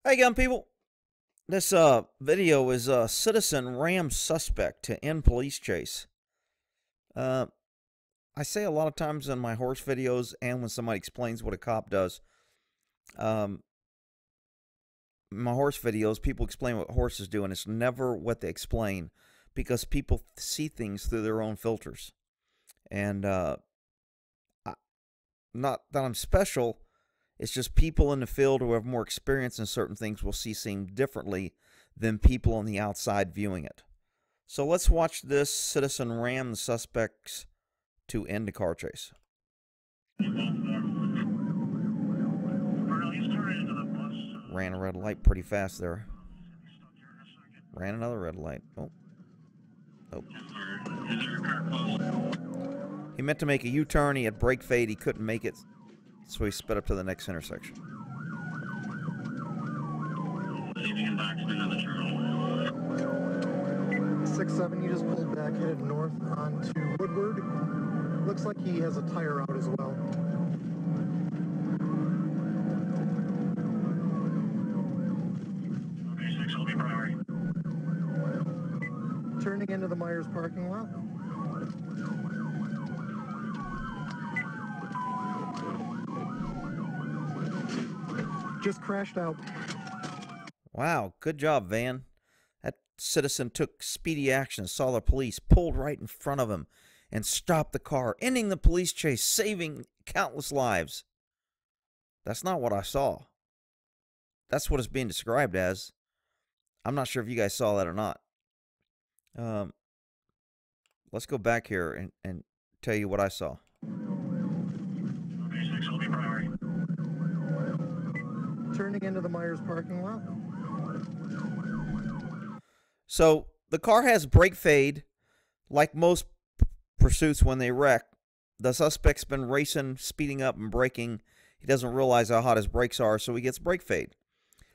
Hey, gun people. This video is citizen rams suspect to end police chase. I say a lot of times in my horse videos and when somebody explains what a cop does. In my horse videos, people explain what horses do, and it's never what they explain because people see things through their own filters. And not that I'm special. It's just people in the field who have more experience in certain things will see things differently than people on the outside viewing it. So let's watch this citizen ram the suspects to end the car chase. Ran a red light pretty fast there. Ran another red light. Oh. Nope. He meant to make a U-turn. He had brake fade. He couldn't make it. So he sped up to the next intersection. 6-7, you just pulled back, headed north onto Woodward. Looks like he has a tire out as well. Okay, 6, I'll be priority. Turning into the Myers parking lot. Just crashed out. Wow, good job, Van. That citizen took speedy action, saw the police, pulled right in front of him, and stopped the car, ending the police chase, saving countless lives. That's not what I saw. That's what it's being described as. I'm not sure if you guys saw that or not. Let's go back here and tell you what I saw. Okay, 6, I'll be priority. Turning into the Myers parking lot. So the car has brake fade, like most pursuits when they wreck. The suspect's been racing, speeding up, and braking. He doesn't realize how hot his brakes are, so he gets brake fade.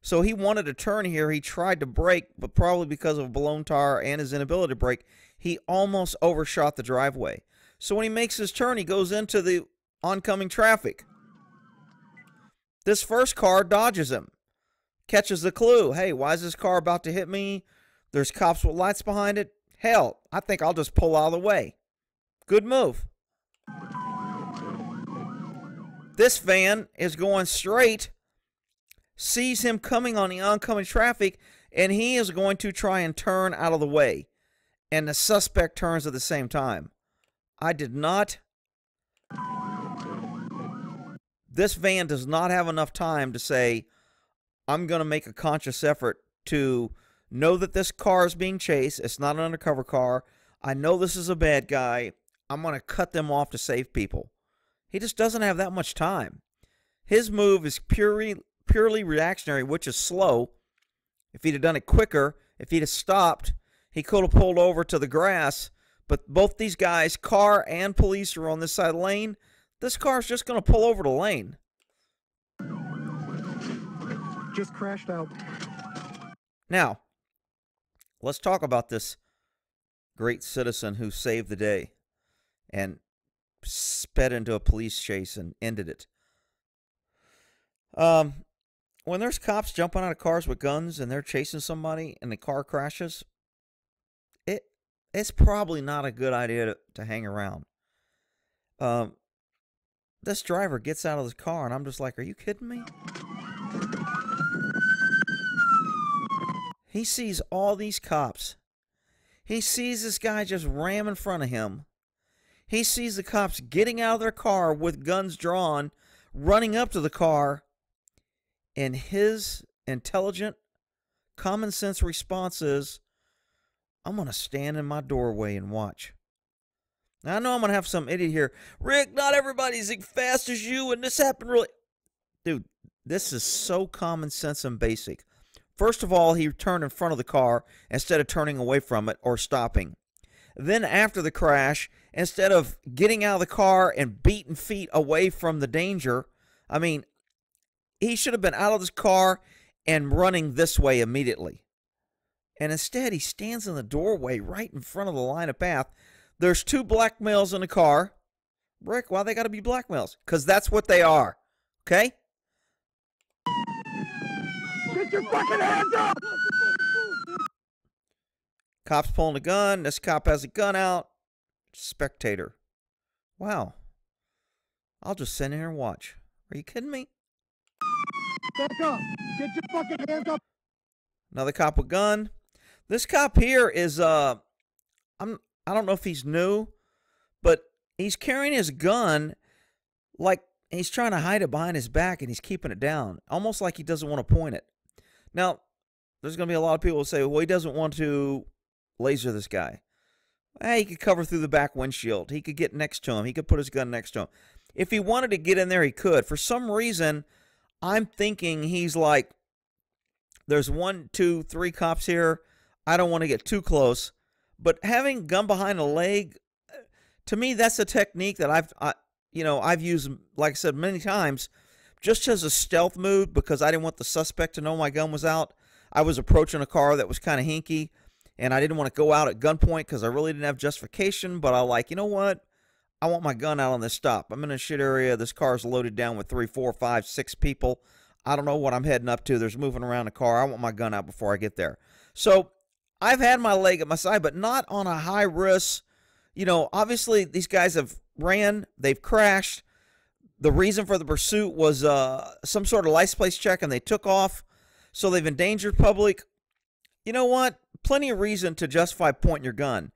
So he wanted to turn here. He tried to brake, but probably because of a blown tire and his inability to brake, he almost overshot the driveway. So when he makes his turn, he goes into the oncoming traffic. This first car dodges him, catches the clue. Hey, why is this car about to hit me? There's cops with lights behind it. Hell, I think I'll just pull out of the way. Good move. This van is going straight, sees him coming on the oncoming traffic, and he is going to try and turn out of the way. And the suspect turns at the same time. I did not... This van does not have enough time to say, I'm going to make a conscious effort to know that this car is being chased. It's not an undercover car. I know this is a bad guy. I'm going to cut them off to save people. He just doesn't have that much time. His move is purely reactionary, which is slow. If he'd have done it quicker, if he'd have stopped, he could have pulled over to the grass. But both these guys, car and police, are on this side of the lane. This car's just going to pull over the lane. Just crashed out. Now, let's talk about this great citizen who saved the day and sped into a police chase and ended it. When there's cops jumping out of cars with guns and they're chasing somebody and the car crashes, it's probably not a good idea to hang around. This driver gets out of the car and I'm just like, are you kidding me? He sees all these cops. He sees this guy just ram in front of him. He sees the cops getting out of their car with guns drawn, running up to the car, and his intelligent, common sense response is, I'm going to stand in my doorway and watch. Now, I know I'm going to have some idiot here. Rick, not everybody's as fast as you, and this happened really... Dude, this is so common sense and basic. First of all, he turned in front of the car instead of turning away from it or stopping. Then after the crash, instead of getting out of the car and beating feet away from the danger, I mean, he should have been out of his car and running this way immediately. And instead, he stands in the doorway right in front of the line of path. There's two black males in the car. Rick, why they got to be black males? Because that's what they are. Okay? Get your fucking hands up! Cop's pulling a gun. This cop has a gun out. Spectator. Wow. I'll just sit here and watch. Are you kidding me? Back up! Get your fucking hands up! Another cop with gun. This cop here is I don't know if he's new, but he's carrying his gun like he's trying to hide it behind his back and he's keeping it down, almost like he doesn't want to point it. Now, there's going to be a lot of people who say, well, he doesn't want to laser this guy. Hey, he could cover through the back windshield. He could get next to him. He could put his gun next to him. If he wanted to get in there, he could. For some reason, I'm thinking he's like, there's 1, 2, 3 cops here. I don't want to get too close. But having gun behind a leg, to me, that's a technique that I've used, like I said, many times, just as a stealth move because I didn't want the suspect to know my gun was out. I was approaching a car that was kind of hinky, and I didn't want to go out at gunpoint because I really didn't have justification. But I like, you know what? I want my gun out on this stop. I'm in a shit area. This car's loaded down with 3, 4, 5, 6 people. I don't know what I'm heading up to. There's moving around the car. I want my gun out before I get there. So I've had my leg at my side, but not on a high risk. You know, obviously these guys have ran. They've crashed. The reason for the pursuit was some sort of license plate check, and they took off. So they've endangered public. You know what? Plenty of reason to justify pointing your gun.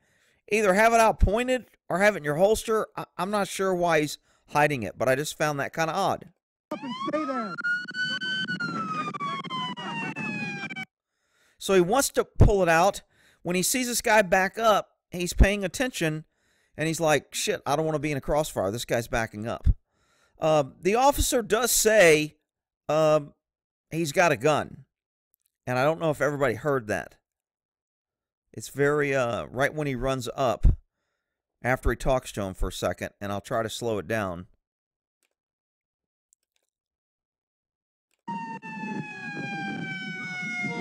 Either have it out pointed or have it in your holster. I'm not sure why he's hiding it, but I just found that kind of odd. Up and stay there. So he wants to pull it out. When he sees this guy back up, he's paying attention, and he's like, shit, I don't want to be in a crossfire. This guy's backing up. The officer does say he's got a gun, and I don't know if everybody heard that. It's very, right when he runs up, after he talks to him for a second, and I'll try to slow it down.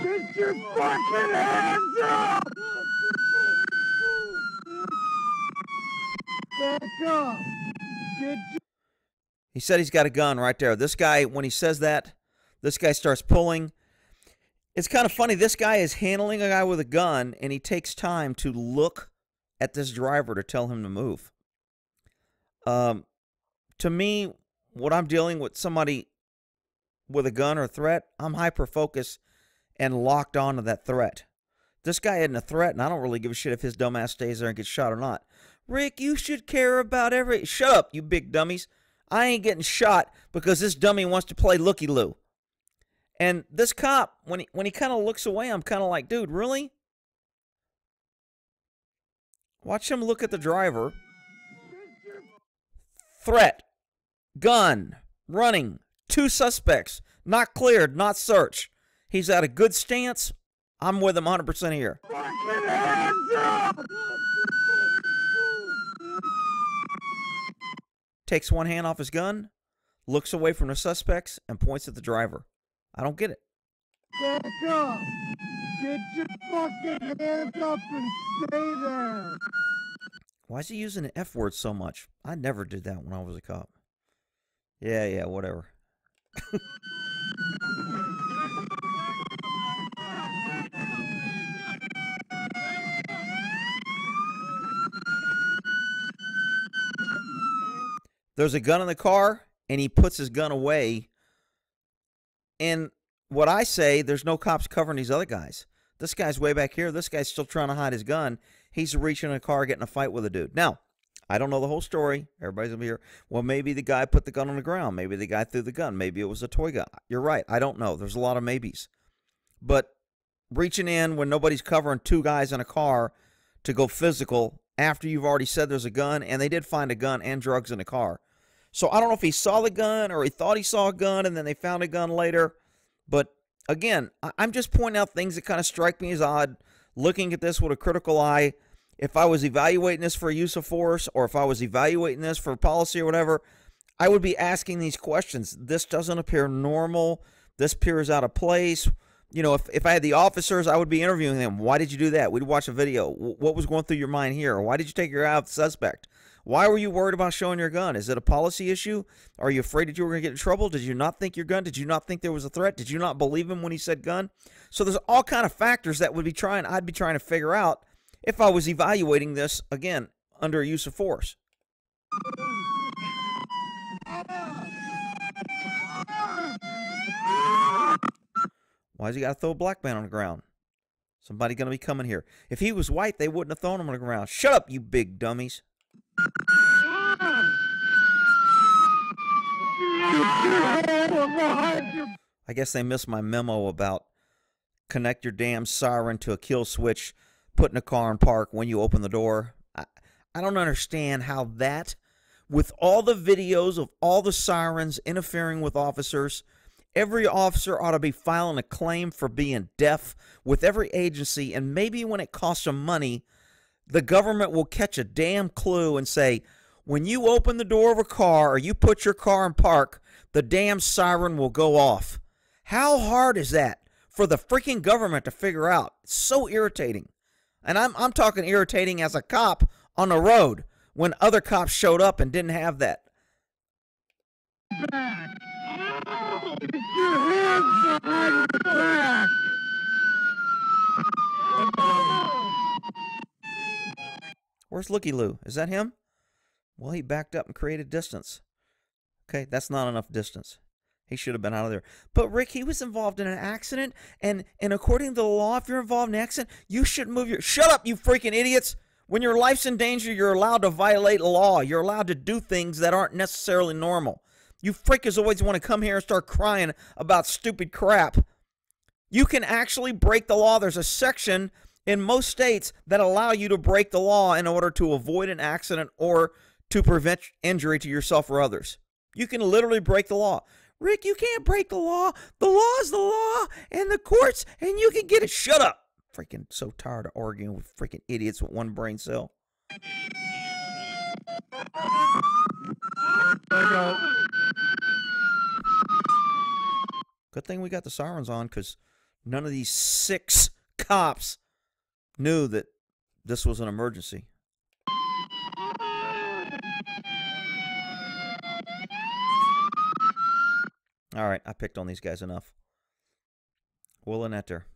Get your fucking hands up! Back up! Get your... He said he's got a gun right there. This guy, when he says that, this guy starts pulling. It's kind of funny. This guy is handling a guy with a gun, and he takes time to look at this driver to tell him to move. To me, when I'm dealing with somebody with a gun or a threat, I'm hyper-focused and locked onto that threat. This guy isn't a threat, and I don't really give a shit if his dumbass stays there and gets shot or not. Rick, you should care about every... Shut up, you big dummies. I ain't getting shot because this dummy wants to play looky-loo. And this cop, when he kind of looks away, I'm kind of like, dude, really? Watch him look at the driver. Threat. Gun. Running. 2 suspects. Not cleared. Not searched. He's at a good stance. I'm with him 100% here. fucking hands up! Takes one hand off his gun, looks away from the suspects, and points at the driver. I don't get it. Back up! Get your fucking hands up and stay there! Why is he using the F word so much? I never did that when I was a cop. Yeah, whatever. There's a gun in the car, and he puts his gun away. And what I say, there's no cops covering these other guys. This guy's way back here. This guy's still trying to hide his gun. He's reaching in a car, getting a fight with a dude. Now, I don't know the whole story. Everybody's going to be here. Well, maybe the guy put the gun on the ground. Maybe the guy threw the gun. Maybe it was a toy gun. You're right. I don't know. There's a lot of maybes. But reaching in when nobody's covering 2 guys in a car to go physical after you've already said there's a gun, and they did find a gun and drugs in the car. So I don't know if he saw the gun or he thought he saw a gun and then they found a gun later. But again, I'm just pointing out things that kind of strike me as odd, looking at this with a critical eye. If I was evaluating this for use of force or if I was evaluating this for policy or whatever, I would be asking these questions. This doesn't appear normal. This appears out of place. You know, if I had the officers, I would be interviewing them. Why did you do that? We'd watch a video. What was going through your mind here? Why did you take your eye off the suspect? Why were you worried about showing your gun? Is it a policy issue? Are you afraid that you were going to get in trouble? Did you not think your gun? Did you not think there was a threat? Did you not believe him when he said gun? So there's all kind of factors that I'd be trying to figure out if I was evaluating this, again, under use of force. Why's he got to throw a black man on the ground? Somebody going to be coming here. If he was white, they wouldn't have thrown him on the ground. Shut up, you big dummies. I guess they missed my memo about connect your damn siren to a kill switch, put in a car in park when you open the door. I don't understand how that, with all the videos of all the sirens interfering with officers, every officer ought to be filing a claim for being deaf with every agency, and maybe when it costs them money, the government will catch a damn clue and say, when you open the door of a car or you put your car in park, the damn siren will go off. How hard is that for the freaking government to figure out? It's so irritating. And I'm talking irritating as a cop on the road when other cops showed up and didn't have that. Where's Looky Loo? Is that him? Well, he backed up and created distance. Okay, that's not enough distance. He should have been out of there. But, Rick, he was involved in an accident, and according to the law, if you're involved in an accident, you shouldn't move your... Shut up, you freaking idiots! When your life's in danger, you're allowed to violate law. You're allowed to do things that aren't necessarily normal. You freakers always want to come here and start crying about stupid crap. You can actually break the law. There's a section in most states that allow you to break the law in order to avoid an accident or to prevent injury to yourself or others. You can literally break the law. Rick, you can't break the law. The law is the law, and the courts, and you can get it. Shut up. Freaking so tired of arguing with freaking idiots with one brain cell. Good thing we got the sirens on, because none of these 6 cops knew that this was an emergency. All right, I picked on these guys enough. Will and enter.